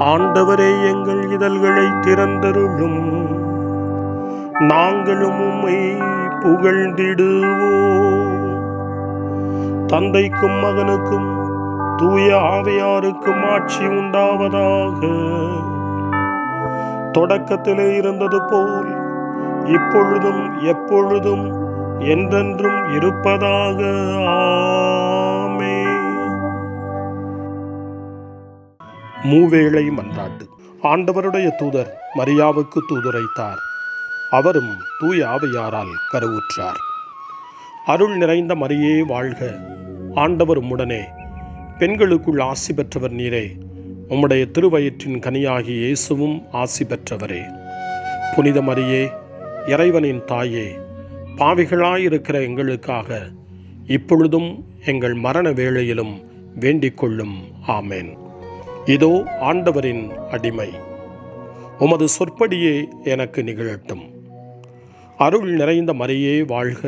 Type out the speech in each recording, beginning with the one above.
ஆண்டவரே, எங்கள் இதழ்களை திறந்தருளும், நாங்களும் உம்மை புகழ்ந்திடுவோம். தந்தைக்கும் மகனுக்கும் தூய ஆவியாருக்கும் ஆட்சி உண்டாவதாக. தொடக்கத்திலே இருந்தது போல் இப்பொழுதும் எப்பொழுதும் என்றென்றும் இருப்பதாக. ஆமென். மூவேளை மன்றாட்டு. ஆண்டவருடைய தூதர் மரியாவுக்கு தூதுரைத்தார். அவரும் தூய ஆவியாரால் கருவுற்றார். அருள் நிறைந்த மரியே வாழ்க, ஆண்டவர் உம்முடனே, பெண்களுக்குள் ஆசி பெற்றவர் நீரே. உம்முடைய திருவயிற்றின் கனியாகிய இயேசுவும் ஆசி பெற்றவரே. புனித மரியே, இறைவனின் தாயே, பாவிகளாயிருக்கிற எங்களுக்காக இப்பொழுதும் எங்கள் மரண வேளையிலும் வேண்டிக் கொள்ளும். ஆமேன். இதோ ஆண்டவரின் அடிமை, உமது சொற்படியே எனக்கு நிகழட்டும். அருள் நிறைந்த மரியே வாழ்க,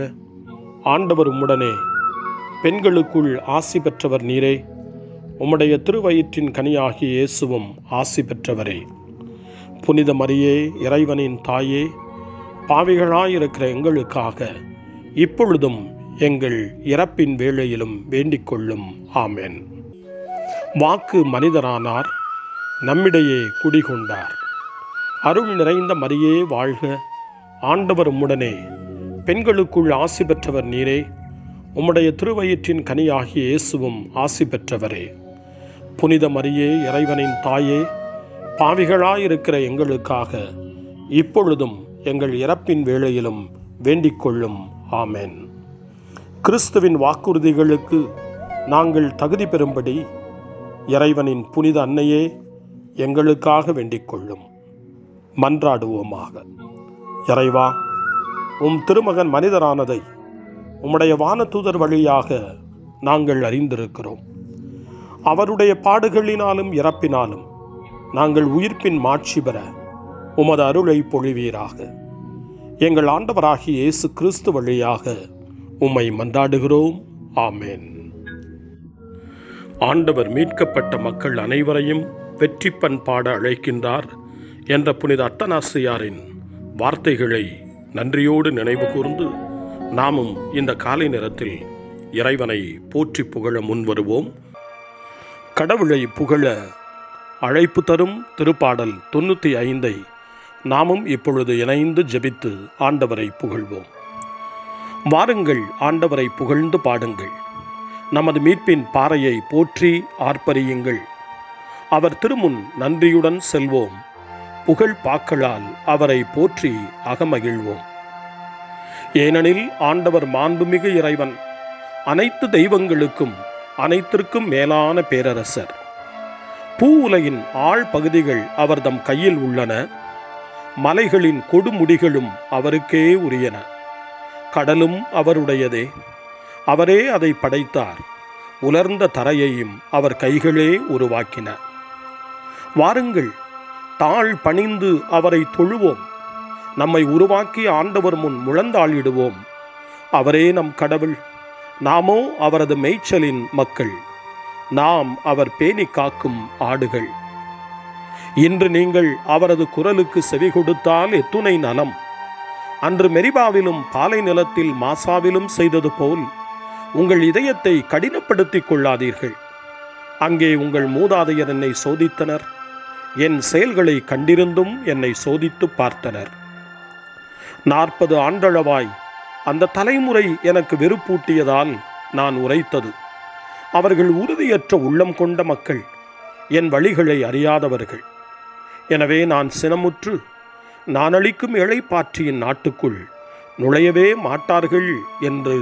ஆண்டவர் உம்முடனே, பெண்களுக்குள் ஆசி பெற்றவர் நீரே. உம்முடைய திருவயிற்றின் கனியாகிய இயேசுவும் ஆசி பெற்றவரே. புனித மரியே, இறைவனின் தாயே, பாவிகளாயிருக்கிற எங்களுக்காக இப்பொழுதும் எங்கள் இறப்பின் வேளையிலும் வேண்டிக் கொள்ளும். ஆமேன். வாக்கு மனிதரானார், நம்மிடையே குடிகொண்டார். அருள் நிறைந்த மரியே வாழ்க, ஆண்டவர் உம்முடனே, பெண்களுக்குள் ஆசி பெற்றவர் நீரே. உம்முடைய திருவயிற்றின் கனியாகிய இயேசுவும் ஆசி பெற்றவரே. புனித மரியே, இறைவனின் தாயே, பாவிகளாயிருக்கிற எங்களுக்காக இப்பொழுதும் எங்கள் இறப்பின் வேளையிலும் வேண்டிக் கொள்ளும். ஆமேன். கிறிஸ்துவின் வாக்குறுதிகளுக்கு நாங்கள் தகுதி பெறும்படி இறைவனின் புனித அன்னையே, எங்களுக்காக வேண்டிக் கொள்ளும். மன்றாடுவோமாக. இறைவா, உம் திருமகன் மனிதரானதை உம்முடைய வானதூதர் வழியாக நாங்கள் அறிந்திருக்கிறோம். அவருடைய பாடுகளினாலும் இறப்பினாலும் நாங்கள் உயிர்ப்பின் மாட்சி பெற உமது அருளை பொழிவீராக. எங்கள் ஆண்டவராகிய இயேசு கிறிஸ்து வழியாக உம்மை மன்றாடுகிறோம். ஆமேன். ஆண்டவர் மீட்கப்பட்ட மக்கள் அனைவரையும் வெற்றி பண்பாட அழைக்கின்றார் என்ற புனித அத்தனாசியாரின் வார்த்தைகளை நன்றியோடு நினைவு கூர்ந்து நாமும் இந்த காலை நேரத்தில் இறைவனை போற்றி புகழ முன்வருவோம். கடவுளை புகழ அழைப்பு தரும் திருப்பாடல் 95 நாமும் இப்பொழுது இணைந்து ஜெபித்து ஆண்டவரை புகழ்வோம். வாருங்கள், ஆண்டவரை புகழ்ந்து பாடுங்கள். நமது மீட்பின் பாறையை போற்றி ஆர்ப்பரியுங்கள். அவர் திருமுன் நன்றியுடன் செல்வோம். புகழ் பாக்களால் அவரை போற்றி அகமகிழ்வோம். ஏனெனில் ஆண்டவர் மாண்புமிகு இறைவன், அனைத்து தெய்வங்களுக்கும் அனைத்திற்கும் மேலான பேரரசர். பூ உலகின் ஆழ் பகுதிகள் அவர்தம் கையில் உள்ளன. மலைகளின் கொடுமுடிகளும் அவருக்கே உரியன. கடலும் அவருடையதே, அவரே அதை படைத்தார். உலர்ந்த தரையையும் அவர் கைகளே உருவாக்கின. வாருங்கள், தாழ் பணிந்து அவரை தொழுவோம். நம்மை உருவாக்கி ஆண்டவர் முன் முழந்தாளிடுவோம். அவரே நம் கடவுள், நாமோ அவரது மேய்ச்சலின் மக்கள். நாம் அவர் பேணி காக்கும் ஆடுகள். இன்று நீங்கள் அவரது குரலுக்கு செவி கொடுத்தால் எத்துணை நலம். அன்று மெரிபாவிலும் பாலை நிலத்தில் மாசாவிலும் செய்தது போல் உங்கள் இதயத்தை கடினப்படுத்திக் கொள்ளாதீர்கள். அங்கே உங்கள் மூதாதையர் என்னை சோதித்தனர். என் செயல்களை கண்டிருந்தும் என்னை சோதித்து பார்த்தனர். 40 ஆண்டளவாய் அந்த தலைமுறை எனக்கு வெறுப்பூட்டியதால் நான் உரைத்தது. அவர்கள் உறுதியற்ற உள்ளம் கொண்ட மக்கள், என் வழிகளை அறியாதவர்கள். எனவே நான் சினமுற்று, நான் அளிக்கும் இளைப்பாற்றியின் நாட்டுக்குள் நுழையவே மாட்டார்கள் என்று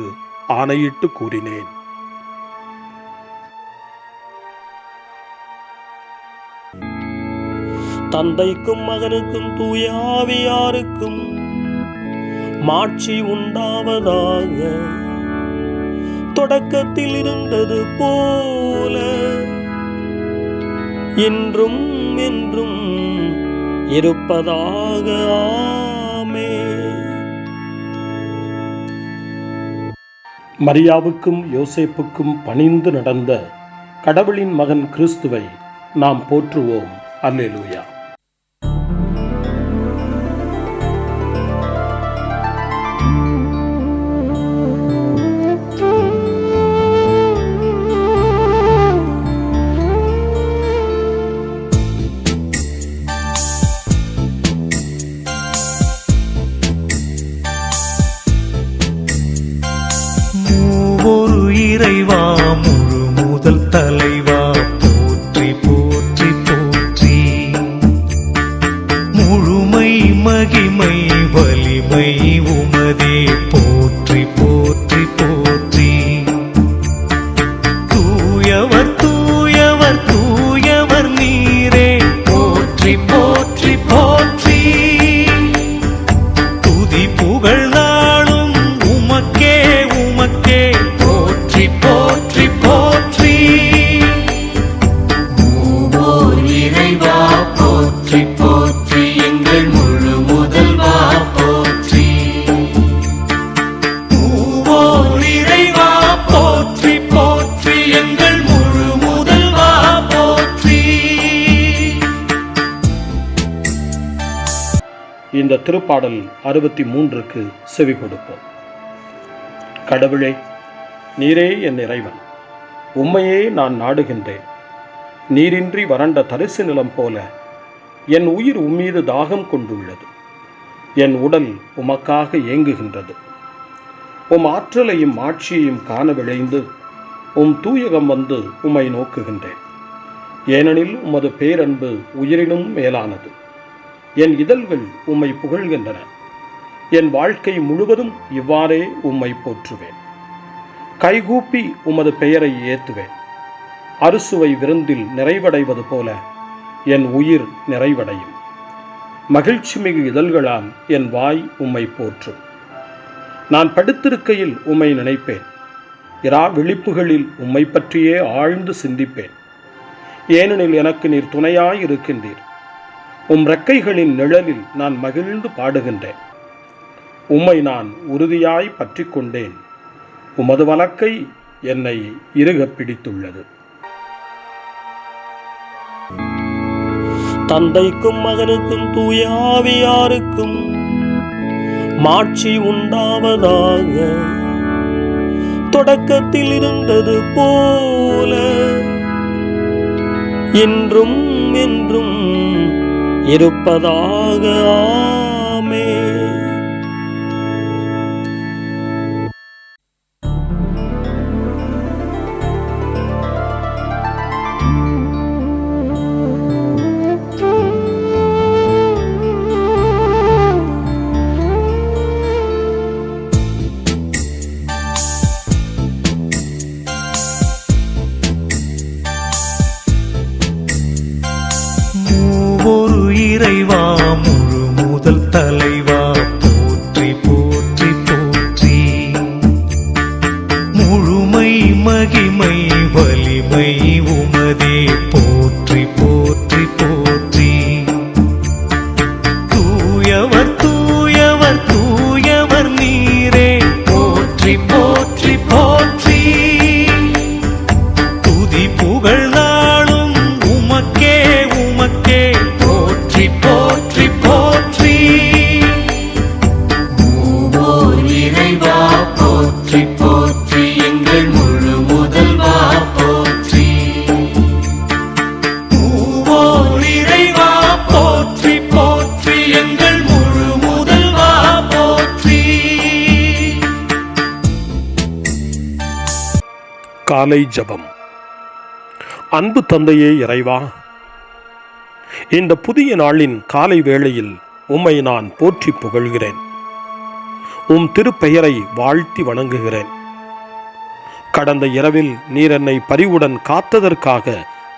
ஆணையிட்டு கூறினேன். தந்தைக்கும் மகனுக்கும் தூய ஆவியாருக்கும் மாட்சி உண்டாவதாக. தொடக்கத்தில் இருந்தது போல இன்றும் என்றும் இருப்பதாக. ஆமென். மரியாவுக்கும் யோசேப்புக்கும் பணிந்து நடந்த கடவுளின் மகன் கிறிஸ்துவை நாம் போற்றுவோம். அல்லேலூயா. இறைவா முழு முதல் தலைவா போற்றி போற்றி போற்றி. முழுமை மகிமை வலிமை உமதே போற்றி போற்றி போற்றி. தூயவர் தூயவர் தூயவர் நீரே போற்றி போற்றி போற்றி. துதி புகழ் நாளும் உமக்கே உமக்கே போற்றி போற்றி போற்றி. மூவோர் இறைவா போற்றி போற்றி எங்கள் முழு முதல்வா போற்றி. மூவோர் இறைவா போற்றி போற்றி எங்கள் முழு முதல்வா போற்றி. இந்த திருப்பாடல் 63க்கு செவி கொடுப்போம். கடவுளே, நீரே என் இறைவன், உம்மையே நான் நாடுகின்றேன். நீரின்றி வறண்ட தரிசு நிலம் போல என் உயிர் உம்மீது தாகம் கொண்டுள்ளது. என் உடல் உமக்காக ஏங்குகின்றது. உம் ஆற்றலையும் ஆட்சியையும் காண விளைந்து உம் தூயகம் வந்து உம்மை நோக்குகின்றேன். ஏனெனில் உமது பேரன்பு உயிரினும் மேலானது. என் இதழ்கள் உம்மை புகழ்கின்றன. என் வாழ்க்கை முழுவதும் இவ்வாறே உம்மை போற்றுவேன். கைகூப்பி உமது பெயரை ஏத்துவேன். அறுசுவை விருந்தில் நிறைவடைவது போல என் உயிர் நிறைவடையும். மகிழ்ச்சி மிகு இதழ்களால் என் வாய் உம்மை போற்றும். நான் படுத்திருக்கையில் உம்மை நினைப்பேன். இரா விழிப்புகளில் உம்மை பற்றியே ஆழ்ந்து சிந்திப்பேன். ஏனெனில் எனக்கு நீர் துணையாயிருக்கின்றீர். உம் ரெக்கைகளின் நிழலில் நான் மகிழ்ந்து பாடுகின்றேன். உம்மை நான் உறுதியாய் பற்றி கொண்டேன். உமது வலக்கை என்னை இறுகப் பிடித்துள்ளது. தந்தைக்கும் மகனுக்கும் தூய ஆவியாருக்கும் மாட்சி உண்டாவதாக. தொடக்கத்தில் இருந்தது போல இன்றும் என்றும் இருப்பதாக. ஆமென். இறைவா முழு முதல் தலைவா போற்றி போற்றி போற்றி. முழுமை மகிமை வலிமை உமதே போற்றி போற்றி போற்றி. தூயவர் தூயவர் தூயவர் நீரே போற்றி போற்றி போற்றி. துதி புகழ் நாளும் உமக்கே உமக்கே போற்றி போற்றி போற்றி. மூவோர் இறைவா போற்றி போற்றி எங்கள் முழு முதல்வா போற்றி. மூவோர் இறைவா போற்றி போற்றி எங்கள் முழு முதல்வா போற்றி. காலை ஜெபம். அன்பு தந்தையே இறைவா, இந்த புதிய நாளின் காலை வேளையில் உம்மை நான் போற்றி புகழ்கிறேன். உம் திருப்பெயரை வாழ்த்தி வணங்குகிறேன். கடந்த இரவில் நீர் என்னை பரிவுடன் காத்ததற்காக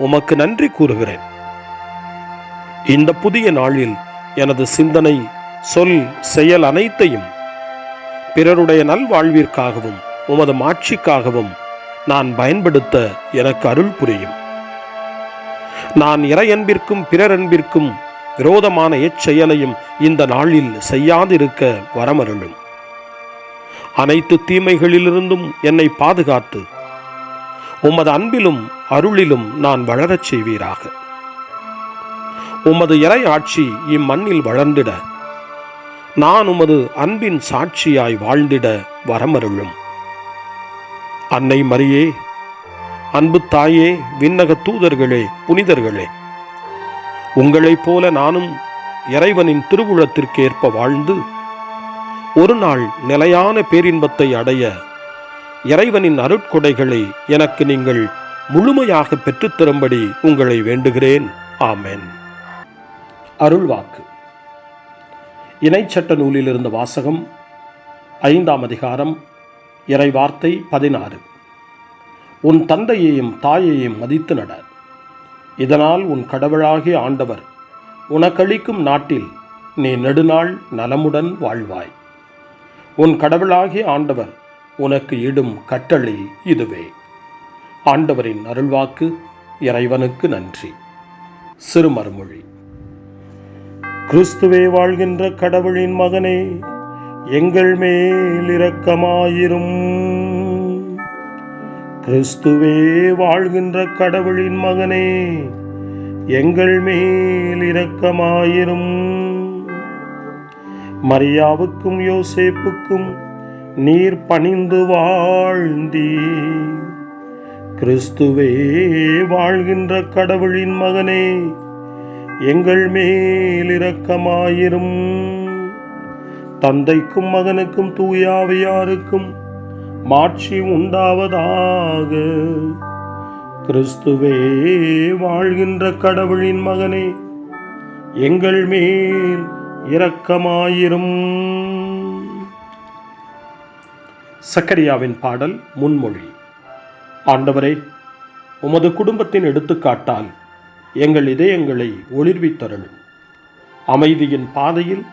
உமக்கு நன்றி கூறுகிறேன். இந்த புதிய நாளில் எனது சிந்தனை, சொல், செயல் அனைத்தையும் பிறருடைய நல்வாழ்விற்காகவும் உமது மாட்சிக்காகவும் நான் பயன்படுத்த எனக்கு அருள் புரியும். நான் இறையன்பிற்கும் பிறரன்பிற்கும் விரோதமான எச்செயலையும் இந்த நாளில் செய்யாதிருக்க வரமருளும். அனைத்து தீமைகளிலிருந்தும் என்னை பாதுகாத்து உமது அன்பிலும் அருளிலும் நான் வளரச் செய்வீராக. உமது இறை ஆட்சி இம்மண்ணில் வளர்ந்திட நான் உமது அன்பின் சாட்சியாய் வாழ்ந்திட வரமருளும். அன்னை மரியே, அன்பு தாயே, விண்ணக தூதர்களே, புனிதர்களே, உங்களைப் போல நானும் இறைவனின் திருவுளத்திற்கு ஏற்ப வாழ்ந்து ஒரு நாள் நிலையான பேரின்பத்தை அடைய இறைவனின் அருட்கொடைகளை எனக்கு நீங்கள் முழுமையாக பெற்றுத்தரும்படி உங்களை வேண்டுகிறேன். ஆமென். அருள்வாக்கு. இணைச்சட்ட நூலிலிருந்து வாசகம். 5ஆம் அதிகாரம், இறைவார்த்தை 16. உன் தந்தையையும் தாயையும் மதித்து நட, இதனால் உன் கடவுளாகிய ஆண்டவர் உனக்களிக்கும் நாட்டில் நீ நெடுநாள் நலமுடன் வாழ்வாய். உன் கடவுளாகிய ஆண்டவர் உனக்கு இடும் கட்டளை இதுவே. ஆண்டவரின் அருள்வாக்கு. இறைவனுக்கு நன்றி. சிறுமறுமொழி. கிறிஸ்துவே வாழ்கின்ற கடவுளின் மகனே, எங்கள் மேல் இரக்கமாயிரும். கிறிஸ்துவே வாழ்கின்ற கடவுளின் மகனே, எங்கள் மேல் இரக்கமாயிரும். மரியாவுக்கும் யோசேப்புக்கும் நீர் பணிந்து வாழ்ந்தீர். கிறிஸ்துவே வாழ்கின்ற கடவுளின் மகனே, எங்கள் மேல் இரக்கமாயிரும். தந்தைக்கும் மகனுக்கும் தூய ஆவியாருக்கும் மாட்சி உண்டாவதாக. கிறிஸ்துவே வாழ்கின்ற கடவுளின் மகனே, எங்கள் மேல் இரக்கமாயிரும். சக்கரியாவின் பாடல் முன்மொழி. ஆண்டவரே, உமது குடும்பத்தின் எடுத்துக்காட்டால் எங்கள் இதயங்களை ஒளிர்வித்தருளும். அமைதியின் பாதையில்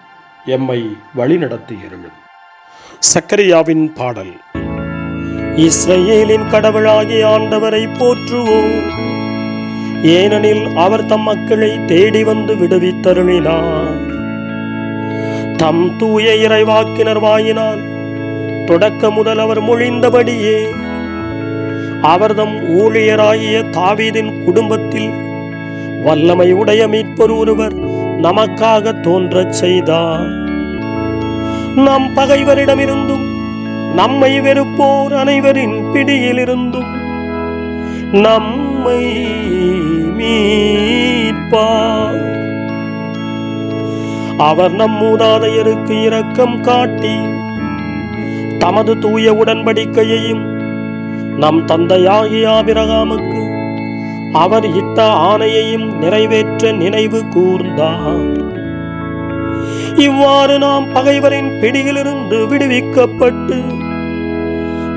எம்மை வழிநடத்தியருளும். சக்கரியாவின் பாடல். இஸ்ரவேலின் கடவுளாகிய ஆண்டவரை போற்றுவோம், ஏனெனில் அவர் தம் மக்களை தேடி வந்து விடுவித்தருளினார். தம் தூய இறைவாக்கினர் வாயினால் தொடக்க முதல் அவர் மொழிந்தபடியே அவர் தம் ஊழியராகிய தாவீதின் குடும்பத்தில் வல்லமை உடைய மீட்பர் ஒருவர் நமக்காக தோன்றச் செய்தார். நம் பகைவரிடமிருந்தும் நம்மை வெறுப்போர் அனைவரின் பிடியிலிருந்தும் நம்மை மீட்பார். அவர் நம் மூதாதையருக்கு இரக்கம் காட்டி தமது தூய உடன்படிக்கையையும் நம் தந்தையாகிய ஆபிரகாமுக்கு அவர் இட்ட ஆணையையும் நிறைவேற்ற நினைவு கூர்ந்தார். இவ்வாறு நாம் பகைவரின் பிடியிலிருந்து விடுவிக்கப்பட்டு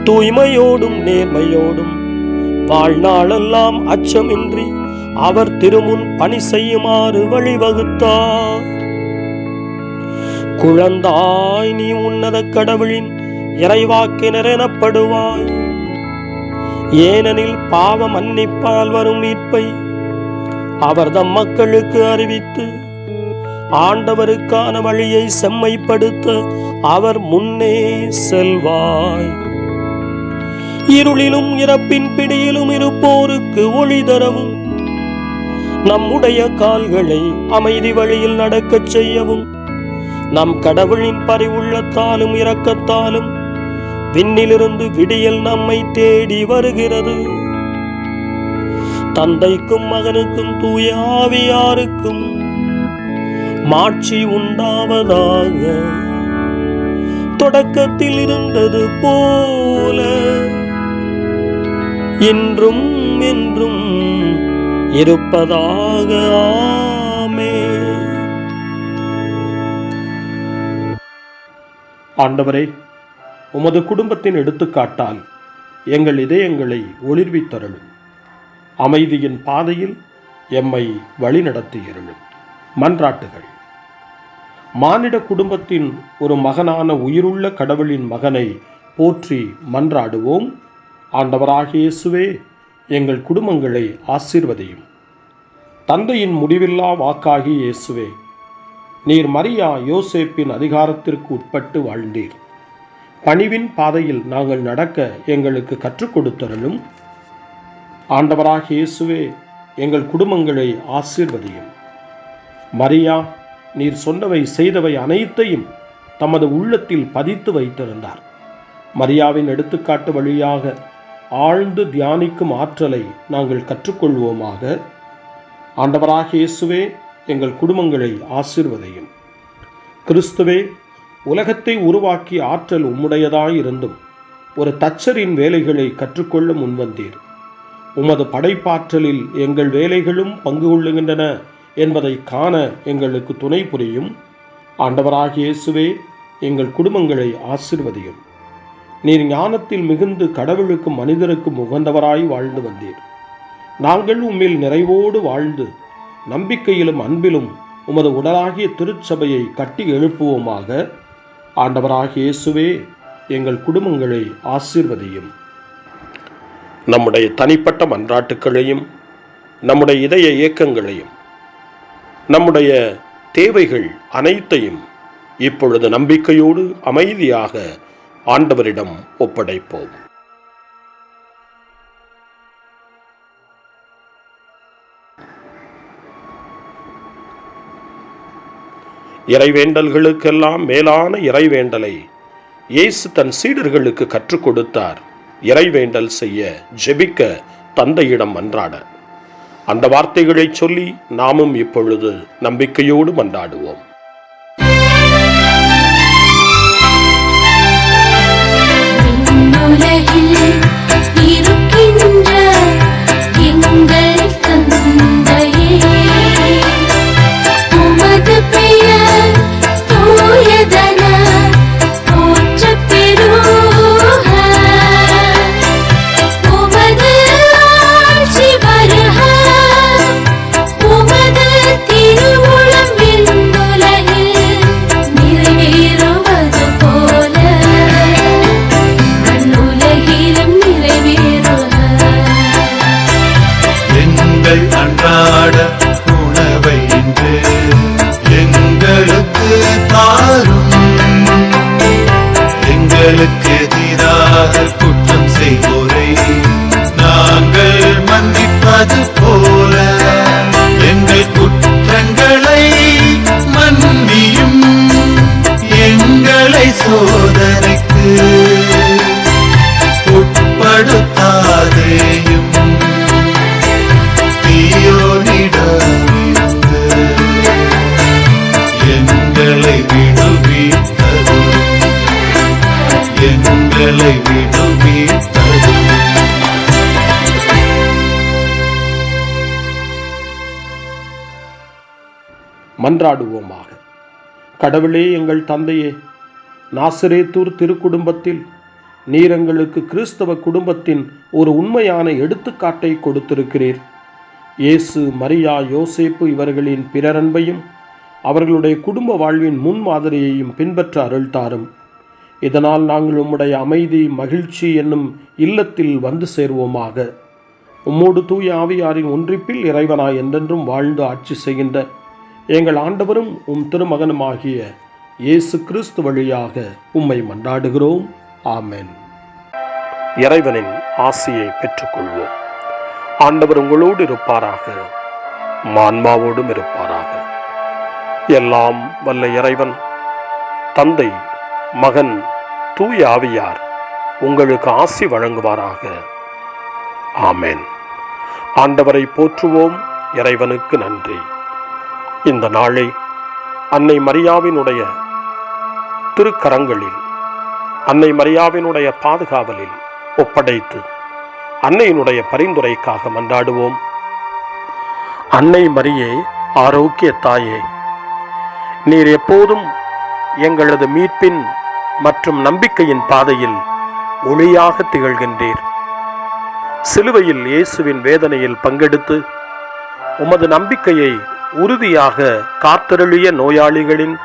தூய்மையோடும் நேர்மையோடும் வாழ்நாளெல்லாம் அச்சமின்றி அவர் திருமுன் பணி செய்யுமாறு வழிவகுத்தார். குழந்தாய், நீ உன்னத கடவுளின் இறைவாக்கினர் எனப்படுவாய். ஏனெனில் பாவ மன்னிப்பால் வரும் மீட்பை அவர் தம் மக்களுக்கு அறிவித்து ஆண்டவருக்கான வழியை செம்மைப்படுத்த அவர் முன்னே செல்வாய். இருளிலும் இறப்பின் பிடியிலும் இருப்போருக்கு ஒளி தரவும் நம்முடைய கால்களை அமைதி வழியில் நடக்கச் செய்யவும் நம் கடவுளின் பரிவுள்ளத்தாலும் இரக்கத்தாலும் விண்ணிலிருந்து விடியல் நம்மை தேடி வருகிறது. தந்தைக்கும் மகனுக்கும் தூய ஆவியாருக்கும் மாட்சி உண்டாவதாக. தொடக்கத்தில் இருந்தது போல இன்றும் என்றும் இருப்பதாக. ஆமென். ஆண்டவரே, உமது குடும்பத்தின் எடுத்துக்காட்டால் எங்கள் இதயங்களை ஒளிர்வித்தருளும். அமைதியின் பாதையில் எம்மை வழிநடத்தியருளும். மன்றாட்டுகள். மானிட குடும்பத்தின் ஒரு மகனான உயிருள்ள கடவுளின் மகனை போற்றி மன்றாடுவோம். ஆண்டவராகிய இயேசுவே, எங்கள் குடும்பங்களை ஆசீர்வதியும். தந்தையின் முடிவில்லா வாக்காகிய இயேசுவே, நீர் மரியா யோசேப்பின் அதிகாரத்திற்கு உட்பட்டு வாழ்ந்தீர். பணிவின் பாதையில் நாங்கள் நடக்க எங்களுக்கு கற்றுக் கொடுத்தருளும். ஆண்டவராகிய இயேசுவே, எங்கள் குடும்பங்களை ஆசீர்வதியும். மரியா நீர் சொன்னவை செய்தவை அனைத்தையும் தமது உள்ளத்தில் பதித்து வைத்திருந்தார். மரியாவின் எடுத்துக்காட்டு வழியாக ஆழ்ந்து தியானிக்கும் ஆற்றலை நாங்கள் கற்றுக்கொள்வோமாக. ஆண்டவராகிய இயேசுவே, எங்கள் குடும்பங்களை ஆசீர்வதியும். கிறிஸ்துவே, உலகத்தை உருவாக்கிய ஆற்றல் உம்முடையதாயிருந்தும் ஒரு தச்சரின் வேலைகளை கற்றுக்கொள்ள முன்வந்தீர். உமது படைப்பாற்றலில் எங்கள் வேலைகளும் பங்கு கொள்ளுகின்றன என்பதை காண எங்களுக்கு துணை புரியும். ஆண்டவராகிய இயேசுவே, எங்கள் குடும்பங்களை ஆசீர்வதியும். நீர் ஞானத்தில் மிகுந்து கடவுளுக்கும் மனிதருக்கும் உகந்தவராய் வாழ்ந்து வந்தீர். நாங்கள் உம்மில் நிறைவோடு வாழ்ந்து நம்பிக்கையிலும் அன்பிலும் உமது உடலாகிய திருச்சபையை கட்டி எழுப்புவோமாக. ஆண்டவராகிய இயேசுவே, எங்கள் குடும்பங்களை ஆசீர்வதியும். நம்முடைய தனிப்பட்ட மன்றாட்டுக்களையும் நம்முடைய இதய இயக்கங்களையும் நம்முடைய தேவைகள் அனைத்தையும் இப்பொழுது நம்பிக்கையோடு அமைதியாக ஆண்டவரிடம் ஒப்படைப்போம். இறைவேண்டல்களுக்கெல்லாம் மேலான இறைவேண்டலை இயேசு தன் சீடர்களுக்கு கற்றுக் கொடுத்தார். இறைவேண்டல் செய்ய, ஜெபிக்க, தந்தையிடம் மன்றாட. அந்த வார்த்தைகளை சொல்லி நாமும் இப்பொழுது நம்பிக்கையோடு மன்றாடுவோம். அன்றாட உணவை இன்று எங்களுக்கு தாரும். எங்களுக்கு எதிராக குற்றம் செய்வோரை நாங்கள் மன்னிப்பது போல எங்கள் குற்றங்களை மன்னியும். எங்களை சோதனைக்கு உட்படுத்தாதேயும். எங்களை விடுவித்தரும். எங்களை விடுவித்தரும். மன்றாடுவோமாக. கடவுளே, எங்கள் தந்தையே, நாசரேத்தூர் திருக்குடும்பத்தில் நீர் எங்களுக்கு கிறிஸ்தவ குடும்பத்தின் ஒரு உண்மையான எடுத்துக்காட்டை கொடுத்திருக்கிறீர். இயேசு, மரியா, யோசேப்பு இவர்களின் பிறரன்பையும் அவர்களுடைய குடும்ப வாழ்வின் முன்மாதிரியையும் பின்பற்ற அருள் தாரும். இதனால் நாங்கள் உம்முடைய அமைதி, மகிழ்ச்சி என்னும் இல்லத்தில் வந்து சேர்வோமாக. உம்மோடு தூய ஆவியாரின் ஒன்றிப்பில் இறைவனாய் என்றென்றும் வாழ்ந்து ஆட்சி செய்கின்ற எங்கள் ஆண்டவரும் உம் திருமகனுமாகிய இயேசு கிறிஸ்து வழியாக உம்மை மன்றாடுகிறோம். ஆமென். இறைவனின் ஆசியை பெற்றுக்கொள்வோம். ஆண்டவர் உங்களோடு இருப்பாராக, ஆன்மாவோடும் இருப்பாராக. எல்லாம் வல்ல இறைவன் தந்தை, மகன், தூய ஆவியார் உங்களுக்கு ஆசி வழங்குவாராக. ஆமென். ஆண்டவரை போற்றுவோம். இறைவனுக்கு நன்றி. இந்த நாளை அன்னை மரியாவினுடைய திருக்கரங்களில், அன்னை மரியாவினுடைய பாதுகாவலில் ஒப்படைத்து அன்னையினுடைய பரிந்துரைக்காக மன்றாடுவோம். அன்னை மரியே, ஆரோக்கிய தாயே, நீர் எப்போதும் எங்களது மீட்பின் மற்றும் நம்பிக்கையின் பாதையில் ஒளியாக திகழ்கின்றீர். சிலுவையில் இயேசுவின் வேதனையில் பங்கெடுத்து உமது நம்பிக்கையை உறுதியாக காத்தருளிய நோயாளிகளின்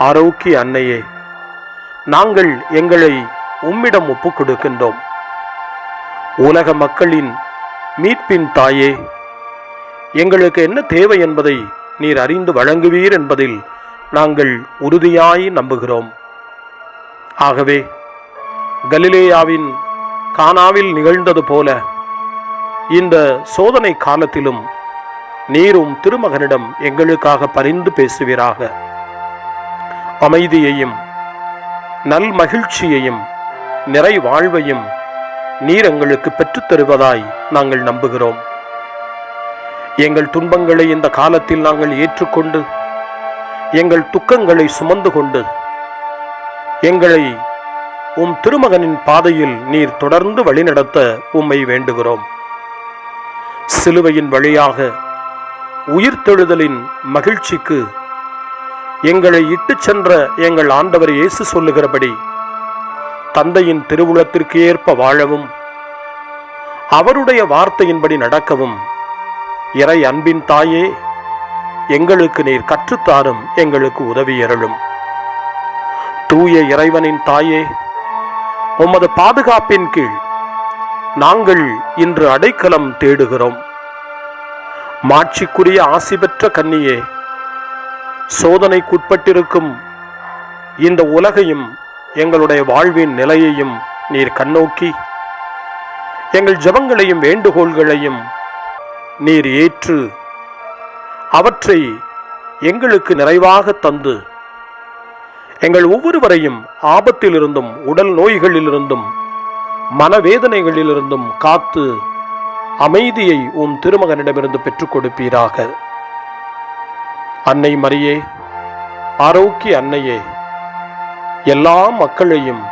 ஆரோக்கிய அன்னையே, நாங்கள் எங்களை உம்மிடம் ஒப்புக் கொடுக்கின்றோம். உலக மக்களின் மீட்பின் தாயே, எங்களுக்கு என்ன தேவை என்பதை நீர் அறிந்து வழங்குவீர் என்பதில் நாங்கள் உறுதியாய் நம்புகிறோம். ஆகவே கலிலேயாவின் கானாவில் நிகழ்ந்தது போல இந்த சோதனை காலத்திலும் நீரும் திருமகனிடம் எங்களுக்காக பரிந்து பேசுவீராக. அமைதியையும் நல் மகிழ்ச்சியையும் நிறை வாழ்வையும் நீர் எங்களுக்கு பெற்றுத் தருவதாய் நாங்கள் நம்புகிறோம். எங்கள் துன்பங்களை இந்த காலத்தில் நாங்கள் ஏற்றுக்கொண்டு, எங்கள் துக்கங்களை சுமந்து கொண்டு, எங்களை உம் திருமகனின் பாதையில் நீர் தொடர்ந்து வழிநடத்த உம்மை வேண்டுகிறோம். சிலுவையின் வழியாக உயிர்த்தெழுதலின் மகிழ்ச்சிக்கு எங்களை இட்டுச் சென்ற எங்கள் ஆண்டவர் இயேசு சொல்லுகிறபடி தந்தையின் திருவுளத்திற்கு ஏற்ப வாழவும், அவருடைய வார்த்தையின்படி நடக்கவும் இறை அன்பின் தாயே, எங்களுக்கு நீர் கற்றுத்தாரும், எங்களுக்கு உதவி அருளும். தூய இறைவனின் தாயே, உமது பாதுகாப்பின் கீழ் நாங்கள் இன்று அடைக்கலம் தேடுகிறோம். மாட்சிக்குரிய ஆசி பெற்ற கன்னியே, சோதனைக்குட்பட்டிருக்கும் இந்த உலகையும் எங்களுடைய வாழ்வின் நிலையையும் நீர் கண்ணோக்கி எங்கள் ஜெபங்களையும் வேண்டுகோள்களையும் நீர் ஏற்று அவற்றை எங்களுக்கு நிறைவாக தந்து எங்கள் ஒவ்வொருவரையும் ஆபத்திலிருந்தும் உடல் நோய்களிலிருந்தும் மனவேதனைகளிலிருந்தும் காத்து அமைதியை உம் திருமகனிடமிருந்து பெற்றுக் கொடுப்பீராக. அன்னை மரியே, ஆரோக்கிய அன்னையே, எல்லா மக்களையும்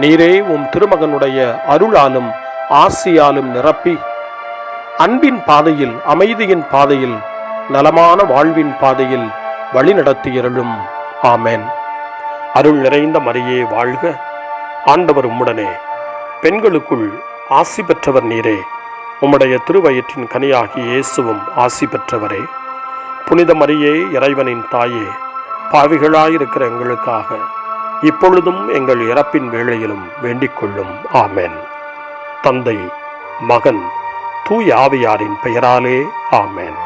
நீரே உம் திருமகனுடைய அருளாலும் ஆசியாலும் நிரப்பி அன்பின் பாதையில், அமைதியின் பாதையில், நலமான வாழ்வின் பாதையில் வழிநடத்தியருளும். ஆமென். அருள் நிறைந்த மரியே வாழ்க, ஆண்டவர் உம்முடனே, பெண்களுக்குள் ஆசி பெற்றவர் நீரே, உம்முடைய திருவயிற்றின் கனியாகிய இயேசுவும் ஆசி பெற்றவரே. புனித மரியே, இறைவனின் தாயே, பாவிகளாயிருக்கிற எங்களுக்காக இப்பொழுதும் எங்கள் இறப்பின் வேளையிலும் வேண்டிக் கொள்ளும். ஆமென். தந்தை, மகன், தூய ஆவியாரின் பெயராலே ஆமென்.